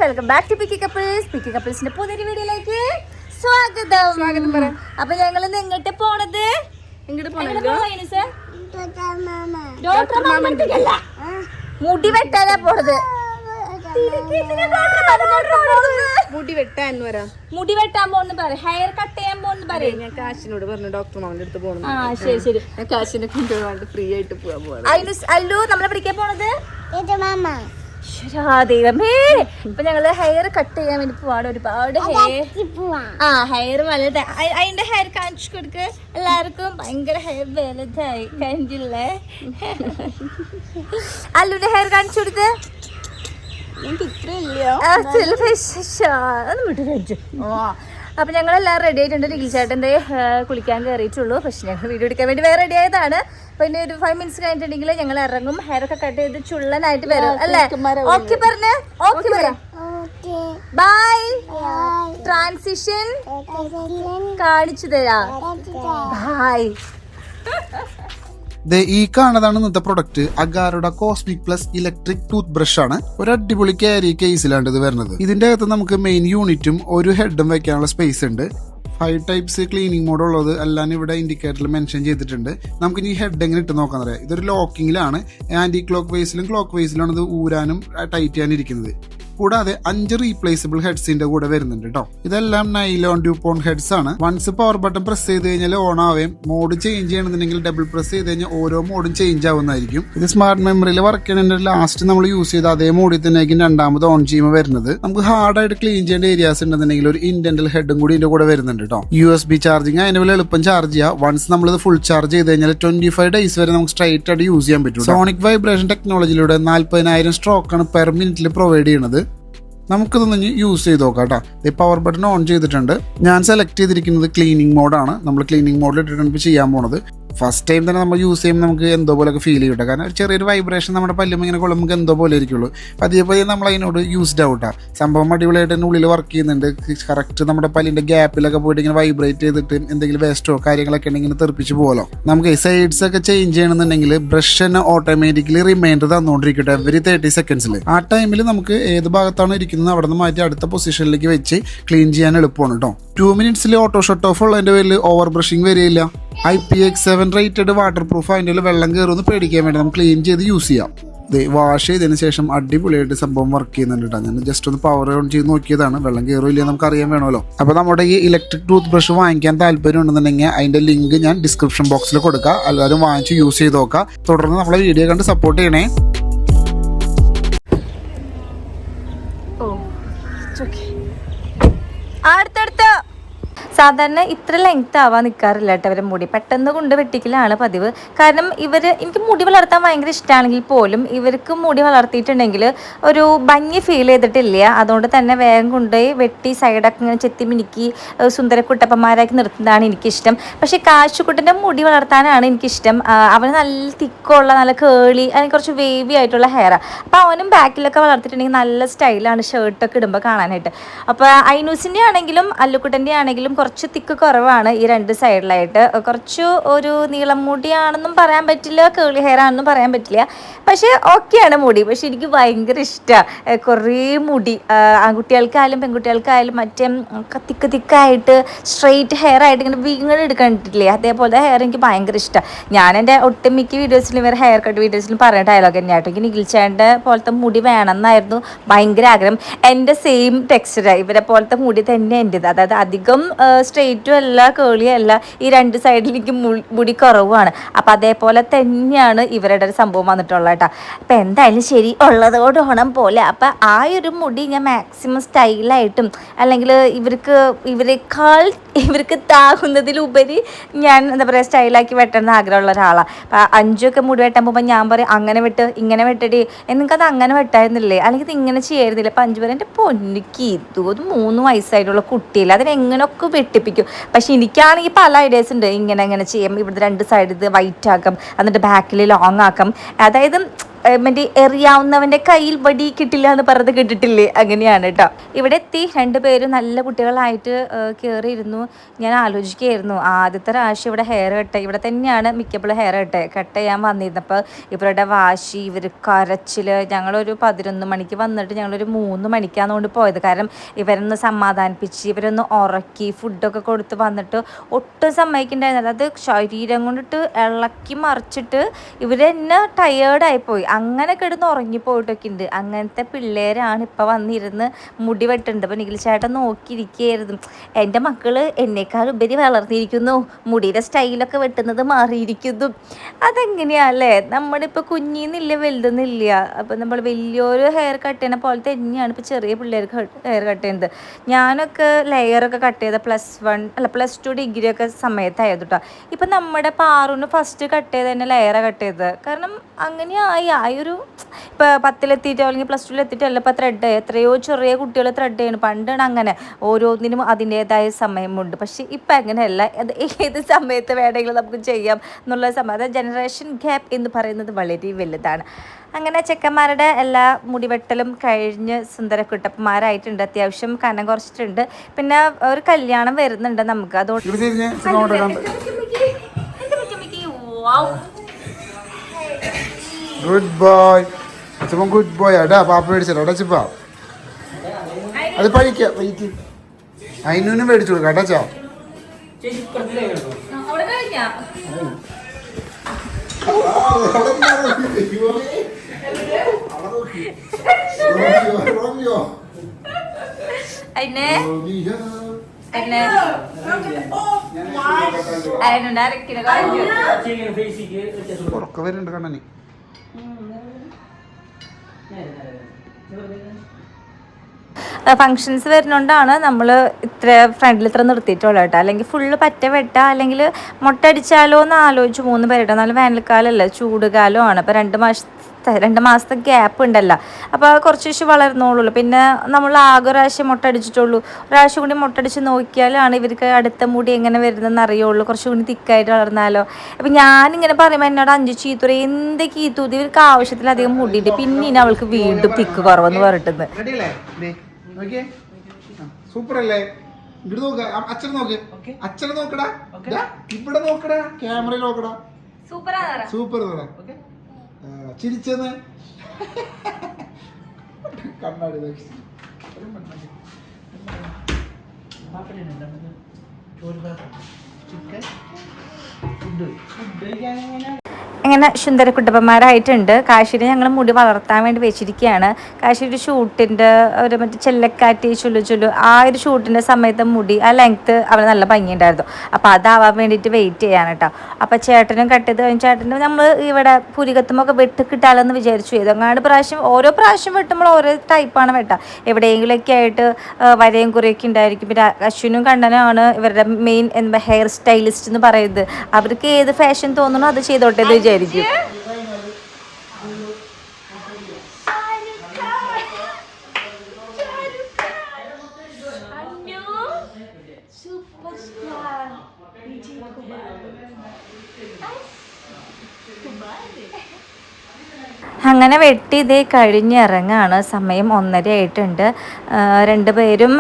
Welcome back to picky കപ്പിൾസിന്റെ പുതിയൊരു വീഡിയോയിലേക്ക് സ്വാഗതം. അപ്പൊ ഞങ്ങൾ എങ്ങോട്ട് പോണത്? മുടി വെട്ടാനാ പോണത്. മുടി വെട്ടാൻ പോന്ന് പറ, ഹെയർ കട്ട് ചെയ്യാൻ പോന്ന് പറയും. ഞാൻ കാശിനോട് പറഞ്ഞു ഡോക്ടർ മാമന്റെ അടുത്ത് പോകണം. ശരി ഞാൻ കാശിനെ കൊണ്ടുപോകാണ്ട് ഫ്രീ ആയിട്ട് പോകാൻ പോകണം. അല്ലു നമ്മളെ പിടിക്കാൻ പോണത് ദൈവമേ. ഇപ്പൊ ഞങ്ങള് ഹെയർ കട്ട് ചെയ്യാൻ വേണ്ടി പോവാണ്. ഒരുപാട് ഹെയർ വലുതായി. അതിന്റെ ഹെയർ കാണിച്ചു കൊടുക്ക എല്ലാവർക്കും. ഭയങ്കര ഹെയർ വലുതായി കണ്ടില്ലേ? അല്ലുന്റെ ഹെയർ കാണിച്ചു കൊടുത്ത്. അപ്പൊ ഞങ്ങൾ എല്ലാവരും റെഡി ആയിട്ടുണ്ട്. ചേട്ടൻ്റെ കുളിക്കാൻ കയറിയിട്ടുള്ളൂ. പക്ഷെ ഞങ്ങൾ വീഡിയോ എടുക്കാൻ വേണ്ടി വേറെ റെഡി ആയതാണ്. പിന്നെ ഒരു 5 minutes കഴിഞ്ഞിട്ടുണ്ടെങ്കിൽ ഞങ്ങൾ ഇറങ്ങും. ഹെയർ ഒക്കെ കട്ട് ചെയ്ത് ചുള്ളനായിട്ട് വരും അല്ലേ? ഓക്കെ പറഞ്ഞേ. ഓക്കെ പറയാം. ബൈ. ട്രാൻസിഷൻ കാണിച്ചു തരാം. ബൈ. ഈ കാണുന്നതാണ് ഇന്നത്തെ പ്രൊഡക്റ്റ്. അഗാറുടെ Cosmic Plus electric toothbrush ആണ്. ഒരു അടിപൊളി ക്യാരി കേസിലാണ് ഇത് വരുന്നത്. ഇതിന്റെ അകത്ത് നമുക്ക് മെയിൻ യൂണിറ്റും ഒരു ഹെഡും വെക്കാനുള്ള സ്പേസ് ഉണ്ട്. 5 ടൈപ്സ് ക്ലീനിങ് മോഡ് ഉള്ളത് എല്ലാം ഇവിടെ ഇൻഡിക്കേറ്ററിൽ മെൻഷൻ ചെയ്തിട്ടുണ്ട്. നമുക്ക് ഈ ഹെഡ് എങ്ങനെ ഇട്ട് നോക്കാൻ അറിയാം. ഇതൊരു ലോക്കിങ്ങിലാണ്. ആന്റി ക്ലോക്ക് വൈസിലും ക്ലോക്ക് വൈസിലാണ് ഇത് ഊരാനും ടൈറ്റ് ചെയ്യാനും ഇരിക്കുന്നത്. കൂടാതെ 5 റീപ്ലേസബിൾ ഹെഡ്സിന്റെ കൂടെ വരുന്നുണ്ട് കേട്ടോ. ഇതെല്ലാം നൈലോൺ ഡ്യൂപോൺ ഹെഡ്സ് ആണ്. വൺസ് പവർ ബട്ടൺ പ്രസ് ചെയ്ത് കഴിഞ്ഞാൽ ഓൺ ആവുകയും മോഡ് ചേഞ്ച് ചെയ്യണമെന്നുണ്ടെങ്കിൽ ഡബിൾ പ്രസ് ചെയ്ത് കഴിഞ്ഞാൽ ഓരോ മോഡും ചേഞ്ച് ആവുന്നതായിരിക്കും. ഇത് സ്മാർട്ട് മെമ്മറിയിൽ വർക്ക് ചെയ്യണ ലാസ്റ്റ് നമ്മൾ യൂസ് ചെയ്ത അതേ മോഡിൽ തന്നെയായിരിക്കും രണ്ടാമത് ഓൺ ചെയ്യുമ്പോൾ വരുന്നത്. നമുക്ക് ഹാർഡായിട്ട് ക്ലീൻ ചെയ്യേണ്ട ഏരിയാസ് ഉണ്ടെന്നുണ്ടെങ്കിൽ ഒരു ഇന്റന്റൽ ഹെഡും കൂടി ഇതിന്റെ കൂടെ വരുന്നുണ്ട് കേട്ടോ. USB ചാർജിങ് അതിന്റെ പോലെ എളുപ്പം ചാർജ് ചെയ്യാം. വൺസ് നമ്മളിത് ഫുൾ ചാർജ് ചെയ്ത് കഴിഞ്ഞാൽ 25 days വരെ നമുക്ക് സ്ട്രൈറ്റ് ആയിട്ട് യൂസ് ചെയ്യാൻ പറ്റും. സോണിക് വൈബ്രേഷൻ ടെക്നോളജിയിലൂടെ 40,000 സ്ട്രോക്കാണ് പെർ മിനിറ്റിൽ പ്രൊവൈഡ് ചെയ്യുന്നത്. നമുക്കിതൊന്ന് യൂസ് ചെയ്ത് നോക്കാം കേട്ടോ. ഈ പവർ ബട്ടൺ ഓൺ ചെയ്തിട്ടുണ്ട്. ഞാൻ സെലക്ട് ചെയ്തിരിക്കുന്നത് ക്ലീനിങ് മോഡാണ്. നമ്മൾ ക്ലീനിങ് മോഡിൽ ഇട്ടിട്ടാണ് ഇപ്പോൾ ചെയ്യാൻ പോണത്. ഫസ്റ്റ് ടൈം തന്നെ നമ്മൾ യൂസ് ചെയ്യുമ്പോൾ നമുക്ക് എന്തോ പോലെയൊക്കെ ഫീൽ ചെയ്യട്ടെ. കാരണം ഒരു ചെറിയൊരു വൈബ്രേഷൻ നമ്മുടെ പല്ലും ഇങ്ങനെ കൊള്ളുമ്പോൾ നമുക്ക് എന്തോ പോലെ ഇരിക്കുള്ളൂ. പതിയെ പതിയെ നമ്മൾ അതിനോട് യൂസ്ഡ് ആവട്ടാ. സംഭവം അടിപൊളിയായിട്ട് തന്നെ ഉള്ളിൽ വർക്ക് ചെയ്യുന്നുണ്ട്. കറക്റ്റ് നമ്മുടെ പല്ലിൻ്റെ ഗ്യാപ്പിലൊക്കെ പോയിട്ട് ഇങ്ങനെ വൈബ്രേറ്റ് ചെയ്തിട്ട് എന്തെങ്കിലും വേസ്റ്റോ കാര്യങ്ങളൊക്കെ ഉണ്ടെങ്കിൽ തെറിപ്പിച്ച് പോകലോ. നമുക്ക് സൈഡ്സ് ഒക്കെ ചേഞ്ച് ചെയ്യണമെന്നുണ്ടെങ്കിൽ ബ്രഷ് തന്നെ ഓട്ടോമാറ്റിക്കലി റിമൈൻഡർ തന്നുകൊണ്ടിരിക്കട്ടെ എവരി 30 seconds. ആ ടൈമിൽ നമുക്ക് ഏത് ഭാഗത്താണ് ഇരിക്കുന്നത് അവിടെ നിന്ന് മാറ്റി അടുത്ത പൊസിഷനിലേക്ക് വെച്ച് ക്ലീൻ ചെയ്യാൻ എളുപ്പമാണ് കേട്ടോ. 2 minutes ഓട്ടോ ഷട്ട് ഓഫ് ഉള്ളതിൻ്റെ പേരിൽ ഓവർ ബ്രഷിങ് വരികയില്ല. IPX7 rated water proof. അതിൻ്റെ വെള്ളം കയറുമെന്ന് പേടിക്കാൻ വേണ്ടി നമുക്ക് ക്ലീൻ ചെയ്ത് യൂസ് ചെയ്യാം. വാഷ് ചെയ്തതിന് ശേഷം അടിപൊളിയായിട്ട് സംഭവം വർക്ക് ചെയ്യുന്നുണ്ട് കേട്ടോ. ഞാൻ ജസ്റ്റ് ഒന്ന് പവർ ഓൺ ചെയ്ത് നോക്കിയതാണ്. വെള്ളം കയറില്ല നമുക്ക് അറിയാൻ വേണമല്ലോ. അപ്പോൾ നമ്മുടെ ഈ ഇലക്ട്രിക് ടൂത്ത് ബ്രഷ് വാങ്ങിക്കാൻ താല്പര്യം ഉണ്ടെന്നുണ്ടെങ്കിൽ അതിൻ്റെ ലിങ്ക് ഞാൻ ഡിസ്ക്രിപ്ഷൻ ബോക്സിൽ കൊടുക്കാം. എല്ലാവരും വാങ്ങിച്ച് യൂസ് ചെയ്ത് നോക്കാം. തുടർന്ന് നമ്മളെ വീഡിയോ കണ്ട് സപ്പോർട്ട് ചെയ്യണേ. അടുത്തടുത്ത് സാധാരണ ഇത്ര ലെങ്ത് ആവാൻ നിൽക്കാറില്ല കേട്ടോ ഇവരെ മുടി. പെട്ടെന്ന് കൊണ്ട് വെട്ടിക്കലാണ് പതിവ്. കാരണം എനിക്ക് മുടി വളർത്താൻ ഭയങ്കര ഇഷ്ടമാണെങ്കിൽ പോലും ഇവർക്ക് മുടി വളർത്തിയിട്ടുണ്ടെങ്കിൽ ഒരു ഭംഗി ഫീൽ ചെയ്തിട്ടില്ല. അതുകൊണ്ട് തന്നെ വേഗം കൊണ്ടുപോയി വെട്ടി സൈഡൊക്കെ ഇങ്ങനെ ചെത്തി മിനുക്കി സുന്ദരക്കുട്ടപ്പന്മാരാക്കി നിർത്തുന്നതാണ് എനിക്കിഷ്ടം. പക്ഷേ കാശുക്കുട്ടൻ്റെ മുടി വളർത്താനാണ് എനിക്കിഷ്ടം. അവന് നല്ല തിക്കുള്ള നല്ല കേളി അല്ലെങ്കിൽ കുറച്ച് വേവി ആയിട്ടുള്ള ഹെയറാണ്. അപ്പോൾ അവനും ബാക്കിലൊക്കെ വളർത്തിയിട്ടുണ്ടെങ്കിൽ നല്ല സ്റ്റൈലാണ് ഷർട്ടൊക്കെ ഇടുമ്പോൾ കാണാനായിട്ട്. അപ്പോൾ ഐനൂസിൻ്റെ ആണെങ്കിലും അല്ലുക്കുട്ടൻ്റെ ആണെങ്കിലും കുറച്ച് തിക്ക് കുറവാണ് ഈ 2 സൈഡിലായിട്ട്. കുറച്ച് ഒരു നീളം മുടിയാണെന്നും പറയാൻ പറ്റില്ല, കേളി ഹെയർ ആണെന്നും പറയാൻ പറ്റില്ല. പക്ഷേ ഓക്കെയാണ് മുടി. പക്ഷെ എനിക്ക് ഭയങ്കര ഇഷ്ടമാണ് കുറേ മുടി. ആൺകുട്ടികൾക്കായാലും പെൺകുട്ടികൾക്കായാലും മറ്റേ തിക്കായിട്ട് സ്ട്രെയിറ്റ് ഹെയർ ആയിട്ട് ഇങ്ങനെ വീങ്ങൾ എടുക്കണ്ടിട്ടില്ലേ, അതേപോലെ ഹെയർ എനിക്ക് ഭയങ്കര ഇഷ്ടമാണ്. ഞാൻ എൻ്റെ ഒട്ടുമിക്ക വീഡിയോസിലും ഇവർ ഹെയർ കട്ട് വീഡിയോസിലും പറഞ്ഞ ഡയലോഗ് തന്നെയാട്ടോ. എനിക്ക് നിഖിൽച്ചേട്ടൻ്റെ പോലത്തെ മുടി വേണമെന്നായിരുന്നു ഭയങ്കര ആഗ്രഹം. എൻ്റെ സെയിം ടെക്സ്ചറാണ് ഇവരെ പോലത്തെ മുടി തന്നെ എൻ്റെത്. അതായത് അധികം സ്ട്രെയിറ്റും അല്ല കേളിയും അല്ല, ഈ 2 സൈഡിൽ എനിക്ക് മുടി കുറവാണ്. അപ്പം അതേപോലെ തന്നെയാണ് ഇവരുടെ ഒരു സംഭവം വന്നിട്ടുള്ളത് കേട്ടോ. അപ്പം എന്തായാലും ശരി, ഉള്ളതോട് ഓണം പോലെ. അപ്പം ആ ഒരു മുടി ഞാൻ മാക്സിമം സ്റ്റൈലായിട്ടും അല്ലെങ്കിൽ ഇവർക്ക് താകുന്നതിലുപരി ഞാൻ എന്താ പറയുക സ്റ്റൈലാക്കി വെട്ടണമെന്ന് ആഗ്രഹമുള്ള ഒരാളാണ്. അപ്പം 5 മുടി വെട്ടാൻ പോകുമ്പോൾ ഞാൻ പറയും അങ്ങനെ വെട്ട് ഇങ്ങനെ വെട്ടടി, നിങ്ങൾക്കത് അങ്ങനെ വെട്ടായിരുന്നില്ലേ, അല്ലെങ്കിൽ ഇത് ഇങ്ങനെ ചെയ്യായിരുന്നില്ല. അപ്പം 5 പേര് എൻ്റെ പൊന്നിക്ക് ഇത് 3 വയസ്സായിട്ടുള്ള കുട്ടിയില്ല, അതിനെങ്ങനെയൊക്കെ വെട്ടിപ്പിക്കും. പക്ഷെ എനിക്കാണെങ്കിൽ പല ഐഡിയാസ് ഉണ്ട്. ഇങ്ങനെ ചെയ്യാം, ഇവിടുത്തെ 2 സൈഡ് ഇത് വൈറ്റ് ആക്കാം, എന്നിട്ട് ബാക്കിൽ ലോങ് ആക്കാം. അതായത് മറ്റേ എറിയാവുന്നവൻ്റെ കയ്യിൽ വടി കിട്ടില്ല എന്ന് പറഞ്ഞത് കേട്ടിട്ടില്ലേ, അങ്ങനെയാണ് കേട്ടോ. ഇവിടെ എത്തി രണ്ടുപേരും നല്ല കുട്ടികളായിട്ട് കയറിയിരുന്നു. ഞാൻ ആലോചിക്കുകയായിരുന്നു ആദ്യത്തെ പ്രാവശ്യം ഇവിടെ ഹെയർ കട്ട്, ഇവിടെ തന്നെയാണ് മിക്കപ്പോഴും ഹെയർ കട്ട് ചെയ്യാൻ വന്നിരുന്നപ്പോൾ ഇവരുടെ വാശി, ഇവർ കരച്ചിൽ. ഞങ്ങളൊരു 11 മണിക്ക് വന്നിട്ട് ഞങ്ങളൊരു 3 മണിക്കാണ് കൊണ്ട് പോയത്. കാരണം ഇവരൊന്ന് സമാധാനിപ്പിച്ച് ഇവരൊന്ന് ഉറക്കി ഫുഡൊക്കെ കൊടുത്ത് വന്നിട്ട് ഒട്ടും സമ്മതിക്കുന്നുണ്ടായിരുന്നില്ല. അത് ശരീരം കൊണ്ടിട്ട് ഇളക്കി മറിച്ചിട്ട് ഇവർ തന്നെ ടയേർഡായിപ്പോയി. അങ്ങനെ കിടന്ന് ഉറങ്ങിപ്പോയിട്ടൊക്കെ ഉണ്ട്. അങ്ങനത്തെ പിള്ളേരാണ് ഇപ്പോൾ വന്നിരുന്ന് മുടി വെട്ടുന്നുണ്ട്. അപ്പോൾ നിഖിൽ ചേട്ടൻ നോക്കിയിരിക്കുകയായിരുന്നു. എൻ്റെ മക്കൾ എന്നേക്കാൾ ഉപരി വളർന്നിരിക്കുന്നു, മുടിയുടെ സ്റ്റൈലൊക്കെ വെട്ടുന്നത് മാറിയിരിക്കുന്നു. അതെങ്ങനെയാല്ലേ, നമ്മുടെ ഇപ്പോൾ കുഞ്ഞിന്നില്ല വലുതെന്നില്ല. അപ്പോൾ നമ്മൾ വലിയൊരു ഹെയർ കട്ട് ചെയ്യുന്ന പോലെ തന്നെയാണ് ഇപ്പോൾ ചെറിയ പിള്ളേർക്ക് ഹെയർ കട്ട് ചെയ്യുന്നത്. ഞാനൊക്കെ ലെയറൊക്കെ കട്ട് ചെയ്ത +2 ഡിഗ്രി ഒക്കെ സമയത്തായിരുന്നു കേട്ടോ. ഇപ്പം നമ്മുടെ പാറുവിന് ഫസ്റ്റ് കട്ട് ചെയ്ത് തന്നെ ലെയറാണ് കട്ട് ചെയ്തത്. കാരണം അങ്ങനെയായി ആയൊരു ഇപ്പോൾ 10ലെത്തിയിട്ടോ അല്ലെങ്കിൽ +2 അല്ല ഇപ്പോൾ ത്രെഡ്. എത്രയോ ചെറിയ കുട്ടികൾ ത്രെഡ് ചെയ്യണം. പണ്ടാണ് അങ്ങനെ ഓരോന്നിനും അതിൻ്റേതായ സമയമുണ്ട്. പക്ഷേ ഇപ്പം അങ്ങനെയല്ല, അത് ഏത് സമയത്ത് വേണമെങ്കിലും നമുക്ക് ചെയ്യാം എന്നുള്ള സമയം. ജനറേഷൻ ഗ്യാപ്പ് എന്ന് പറയുന്നത് വളരെ വലുതാണ്. അങ്ങനെ ചെക്കന്മാരുടെ എല്ലാ മുടിവെട്ടലും കഴിഞ്ഞ് സുന്ദരക്കുട്ടപ്പന്മാരായിട്ടുണ്ട്. അത്യാവശ്യം കനം കുറച്ചിട്ടുണ്ട്. പിന്നെ ഒരു കല്യാണം വരുന്നുണ്ട് നമുക്ക്. അതോട് ഗുഡ് ബോയ്, അച്ഛൻ ഗുഡ് ബോയ് ആടാ. പാപ്പ മേടിച്ചല്ലോ അടച്ചപ്പാ, അത് പഴിക്കാം. അതിനും മേടിച്ചു കൊടുക്കാം അടച്ചാ. ഉറക്ക വരുന്നുണ്ട് കണ്ണന്. ഫങ്ഷൻസ് വരുന്നതുകൊണ്ടാണ് നമ്മൾ ഫ്രണ്ടിൽ ഇത്ര നിർത്തിയിട്ടുള്ളത് കേട്ടോ. അല്ലെങ്കിൽ ഫുള്ള് പറ്റ വെട്ട, അല്ലെങ്കിൽ മുട്ടടിച്ചാലോ എന്ന് ആലോചിച്ച് 3 പേരിട്ടോ. എന്നാലും വേനൽക്കാലമല്ല, ചൂടുകാലമാണ്. അപ്പോൾ 2 മാസത്തെ ഗ്യാപ്പ് ഉണ്ടല്ലോ. അപ്പോൾ കുറച്ച് ദിവസം വളർന്നോളൂ. പിന്നെ നമ്മൾ ആകെ ഒരാഴ്ച മുട്ടടിച്ചിട്ടുള്ളൂ. ഒരാഴ്ച കൂടി മുട്ടടിച്ച് നോക്കിയാലാണ് ഇവർക്ക് അടുത്ത മുടി എങ്ങനെ വരുന്നതെന്ന് അറിയുള്ളൂ. കുറച്ചും കൂടി തിക്കായിട്ട് വളർന്നാലോ. അപ്പോൾ ഞാനിങ്ങനെ പറയുമ്പോൾ എന്നോട് 5 ചീത്തൂര് എന്ത് കീത്തൂത്, ഇവർക്ക് ആവശ്യത്തിലധികം മുടിയിട്ട് പിന്നെ ഇനി അവൾക്ക് വീണ്ടും തിക്ക് കുറവെന്ന് പറഞ്ഞിട്ടുണ്ട്. സൂപ്പർ അല്ലേ? ഇങ്ങോട്ട് നോക്ക, അച്ഛനെ നോക്ക്, അച്ഛനെ നോക്കടാ, ഇവിടെ നോക്കടാ, ക്യാമറ നോക്കടാ. സൂപ്പർ ചിരിച്ചെന്ന് കണ്ണാടി അങ്ങനെ സുന്ദരക്കുട്ടപ്പന്മാരായിട്ടുണ്ട്. കാശിനെ ഞങ്ങൾ മുടി വളർത്താൻ വേണ്ടി വെച്ചിരിക്കുകയാണ്. കാശിയുടെ ഷൂട്ടിൻ്റെ ഒരു മറ്റേ ചെല്ലക്കാറ്റ് ചുല്ലു ആ ഒരു ഷൂട്ടിൻ്റെ സമയത്ത് മുടി ആ ലെങ്ത്ത് അവന് നല്ല ഭംഗിയുണ്ടായിരുന്നു. അപ്പോൾ അതാവാൻ വേണ്ടിയിട്ട് വെയിറ്റ് ചെയ്യാണ് കേട്ടോ. അപ്പോൾ ചേട്ടനും കട്ട് ചെയ്ത് കഴിഞ്ഞ് ചേട്ടനും നമ്മൾ ഇവിടെ പുരികത്തുമൊക്കെ വെട്ട് കിട്ടാമെന്ന് വിചാരിച്ചു ചെയ്തു. അങ്ങനെ ഓരോ പ്രാവശ്യം വെട്ടുമ്പോൾ ഓരോ ടൈപ്പാണ് വെട്ടുക. എവിടെയെങ്കിലുമൊക്കെ ആയിട്ട് വരയും കുറയൊക്കെ ഉണ്ടായിരിക്കും. പിന്നെ അശ്വിനും കണ്ണനുമാണ് ഇവരുടെ മെയിൻ ഹെയർ സ്റ്റൈലിസ്റ്റ് എന്ന് പറയുന്നത്. അവർക്ക് ഏത് ഫാഷൻ തോന്നുന്നു അത് ചെയ്തോട്ടെ എന്ന് വിചാരിക്കും. അങ്ങനെ വെട്ടി ഇതേ കഴിഞ്ഞിറങ്ങാണ്. സമയം 1:30 ആയിട്ടുണ്ട്. രണ്ടുപേരും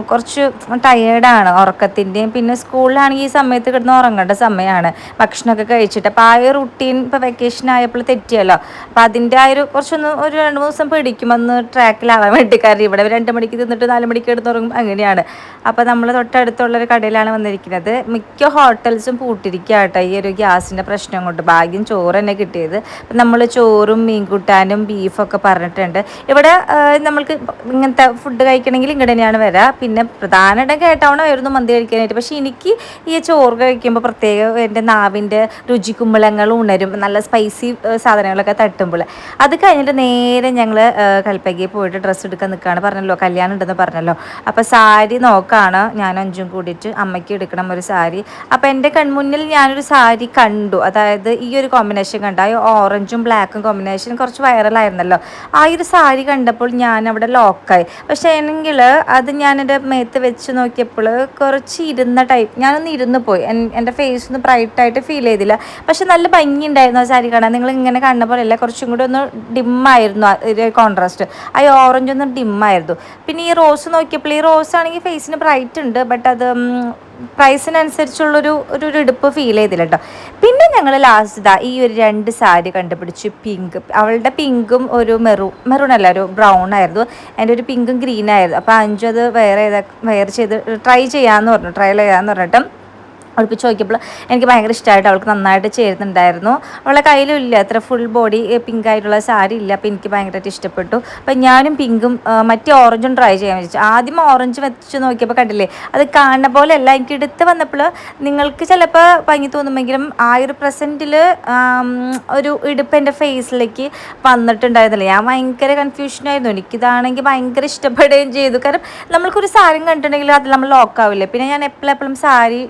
കുറച്ച് ടയേർഡാണ് ഉറക്കത്തിൻ്റെയും. പിന്നെ സ്കൂളിലാണെങ്കിൽ ഈ സമയത്ത് കിടന്ന് ഉറങ്ങേണ്ട സമയമാണ്, ഭക്ഷണമൊക്കെ കഴിച്ചിട്ട്. അപ്പോൾ ആ ഒരു റുട്ടീൻ ഇപ്പോൾ വെക്കേഷൻ ആയപ്പോൾ തെറ്റിയല്ലോ. അപ്പോൾ അതിൻ്റെ ആ ഒരു ഒരു 2-3 ദിവസം പിടിക്കും ഒന്ന് ട്രാക്കിലാവാൻ വേണ്ടി. കാരണം ഇവിടെ 2 മണിക്ക് തിന്നിട്ട് 4 മണിക്ക് കിടന്നുറങ്ങും, അങ്ങനെയാണ്. അപ്പോൾ നമ്മൾ തൊട്ടടുത്തുള്ളൊരു കടയിലാണ് വന്നിരിക്കുന്നത്. മിക്ക ഹോട്ടൽസും പൂട്ടിരിക്കുക കേട്ടോ ഈ ഒരു ഗ്യാസിൻ്റെ പ്രശ്നം കൊണ്ട്. ഭാഗ്യം ചോറ് തന്നെ കിട്ടിയത്. അപ്പം നമ്മൾ ചോറും മീൻകൂട്ടാനും ബീഫൊക്കെ പറഞ്ഞിട്ടുണ്ട്. ഇവിടെ നമ്മൾക്ക് ഇങ്ങനത്തെ ഫുഡ് കഴിക്കണമെങ്കിൽ ഇങ്ങോട്ട് തന്നെയാണ് വരിക. പിന്നെ പ്രധാനമായിട്ടും കേട്ടാവണമായിരുന്നു മന്തി കഴിക്കാനായിട്ട്. പക്ഷേ എനിക്ക് ഈ ചോറ് കഴിക്കുമ്പോൾ പ്രത്യേകം എൻ്റെ നാവിൻ്റെ രുചിക്കുമ്പളങ്ങൾ ഉണരും, നല്ല സ്പൈസി സാധനങ്ങളൊക്കെ തട്ടുമ്പോൾ. അത് കഴിഞ്ഞിട്ട് നേരെ ഞങ്ങൾ കൽപ്പകയിൽ പോയിട്ട് ഡ്രസ്സ് എടുക്കാൻ നിൽക്കുകയാണ്. പറഞ്ഞല്ലോ കല്യാണം ഉണ്ടെന്ന് പറഞ്ഞല്ലോ. അപ്പോൾ സാരി നോക്കാണ് ഞാൻ 5 കൂടിയിട്ട്. അമ്മയ്ക്ക് എടുക്കണം ഒരു സാരി. അപ്പോൾ എൻ്റെ കൺമുന്നിൽ ഞാനൊരു സാരി കണ്ടു. അതായത് ഈ ഒരു കോമ്പിനേഷൻ കണ്ടു, ആ ഓറഞ്ചും ബ്ലാക്കും കോമ്പിനേഷൻ കോമ്പിനേഷൻ കുറച്ച് വൈറലായിരുന്നല്ലോ. ആ ഒരു സാരി കണ്ടപ്പോൾ ഞാൻ അവിടെ ലോക്കായി. പക്ഷേ ആണെങ്കിൽ അത് ഞാൻ എൻ്റെ മേത്ത് വെച്ച് നോക്കിയപ്പോൾ കുറച്ച് ഇരുന്ന ടൈപ്പ്, ഞാനൊന്ന് ഇരുന്ന് പോയി. എൻ്റെ ഫേസ് ഒന്ന് ബ്രൈറ്റായിട്ട് ഫീൽ ചെയ്തില്ല. പക്ഷെ നല്ല ഭംഗിയുണ്ടായിരുന്നു ആ സാരി കാണാൻ. നിങ്ങൾ ഇങ്ങനെ കണ്ട പോലെയല്ല, കുറച്ചും കൂടി ഒന്ന് ഡിമ്മായിരുന്നു ഒരു കോൺട്രാസ്റ്റ്. ആ ഓറഞ്ച് ഒന്ന് ഡിമ്മായിരുന്നു. പിന്നെ ഈ റോസ് നോക്കിയപ്പോൾ ഈ റോസ് ആണെങ്കിൽ ഫേസിന് ബ്രൈറ്റ് ഉണ്ട്, ബട്ട് അത് പ്രൈസിനനുസരിച്ചുള്ളൊരു ഇടുപ്പ് ഫീൽ ചെയ്തില്ല കേട്ടോ. പിന്നെ ഞങ്ങൾ ലാസ്റ്റ് ഈ ഒരു 2 സാരി കണ്ടുപിടിച്ചു. പിങ്ക്, അവളുടെ പിങ്കും ഒരു മെറൂൺ അല്ല, ഒരു ബ്രൗൺ ആയിരുന്നു. എൻ്റെ ഒരു പിങ്കും ഗ്രീൻ ആയിരുന്നു. അപ്പോൾ അഞ്ചു അത് വെയർ ചെയ്ത് ട്രയൽ ചെയ്യാമെന്ന് പറഞ്ഞിട്ട് ഒളിപ്പിച്ച് നോക്കിയപ്പോൾ എനിക്ക് ഭയങ്കര ഇഷ്ടമായിട്ട്, അവൾക്ക് നന്നായിട്ട് ചേരുന്നുണ്ടായിരുന്നു. അവളുടെ കയ്യിലും ഇല്ല അത്ര ഫുൾ ബോഡി പിങ്ക് ആയിട്ടുള്ള സാരി ഇല്ല. അപ്പോൾ എനിക്ക് ഭയങ്കരമായിട്ട് ഇഷ്ടപ്പെട്ടു. അപ്പം ഞാനും പിങ്കും മറ്റേ ഓറഞ്ചും ട്രൈ ചെയ്യാൻ വെച്ചു. ആദ്യം ഓറഞ്ച് വെച്ച് നോക്കിയപ്പോൾ കണ്ടില്ലേ, അത് കാണുന്ന പോലെയല്ല. എനിക്ക് എടുത്ത് വന്നപ്പോൾ നിങ്ങൾക്ക് ചിലപ്പോൾ ഭംഗി തോന്നുമെങ്കിലും ആ ഒരു പ്രസൻറ്റിൽ ഒരു ഇടുപ്പ് എൻ്റെ ഫേസിലേക്ക് വന്നിട്ടുണ്ടായിരുന്നില്ല. ഞാൻ ഭയങ്കര കൺഫ്യൂഷനായിരുന്നു. എനിക്കിതാണെങ്കിൽ ഭയങ്കര ഇഷ്ടപ്പെടുകയും ചെയ്തു. കാരണം നമ്മൾക്കൊരു സാരി കണ്ടിട്ടുണ്ടെങ്കിൽ അതിൽ നമ്മൾ ലോക്കാവില്ലേ. പിന്നെ ഞാൻ എപ്പോഴും സാരി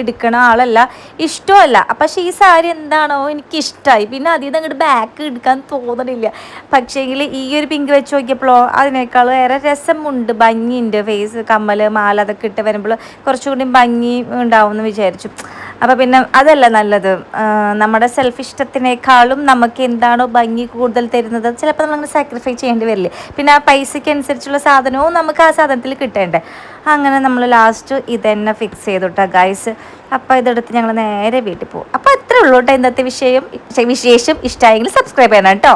എടുക്കണ ആളല്ല, ഇഷ്ടമല്ല. പക്ഷേ ഈ സാരി എന്താണോ എനിക്കിഷ്ടമായി. പിന്നെ അതിൽ നിന്ന് അങ്ങോട്ട് ബാക്ക് എടുക്കാൻ തോന്നണില്ല. പക്ഷേങ്കിൽ ഈ ഒരു പിങ്ക് വെച്ച് നോക്കിയപ്പോഴോ അതിനേക്കാൾ വേറെ രസമുണ്ട്, ഭംഗിയുണ്ട്. ഫേസ്, കമ്മൽ, മാല അതൊക്കെ ഇട്ട് വരുമ്പോൾ കുറച്ചുകൂടി ഭംഗി ഉണ്ടാവും എന്ന് വിചാരിച്ചു. അപ്പോൾ പിന്നെ അതല്ല നല്ലത്. നമ്മുടെ സെൽഫ് ഇഷ്ടത്തിനേക്കാളും നമുക്ക് എന്താണോ ഭംഗി കൂടുതൽ തരുന്നത് ചിലപ്പോൾ നമ്മളങ്ങനെ സാക്രിഫൈസ് ചെയ്യേണ്ടി വരില്ലേ. പിന്നെ ആ പൈസയ്ക്ക് അനുസരിച്ചുള്ള സാധനവും നമുക്ക് ആ സാധനത്തിൽ കിട്ടേണ്ടേ. അങ്ങനെ നമ്മൾ ലാസ്റ്റ് ഇതന്നെ ഫിക്സ് ചെയ്തു കേട്ടോ ഗൈസ്. അപ്പോൾ ഇതെടുത്ത് ഞങ്ങൾ നേരെ വീട്ടിൽ പോകും. അപ്പോൾ അത്രേ ഉള്ളൂ കേട്ടോ ഇന്നത്തെ വിശേഷം. ഇഷ്ടമായെങ്കിൽ സബ്സ്ക്രൈബ് ചെയ്യണം കേട്ടോ.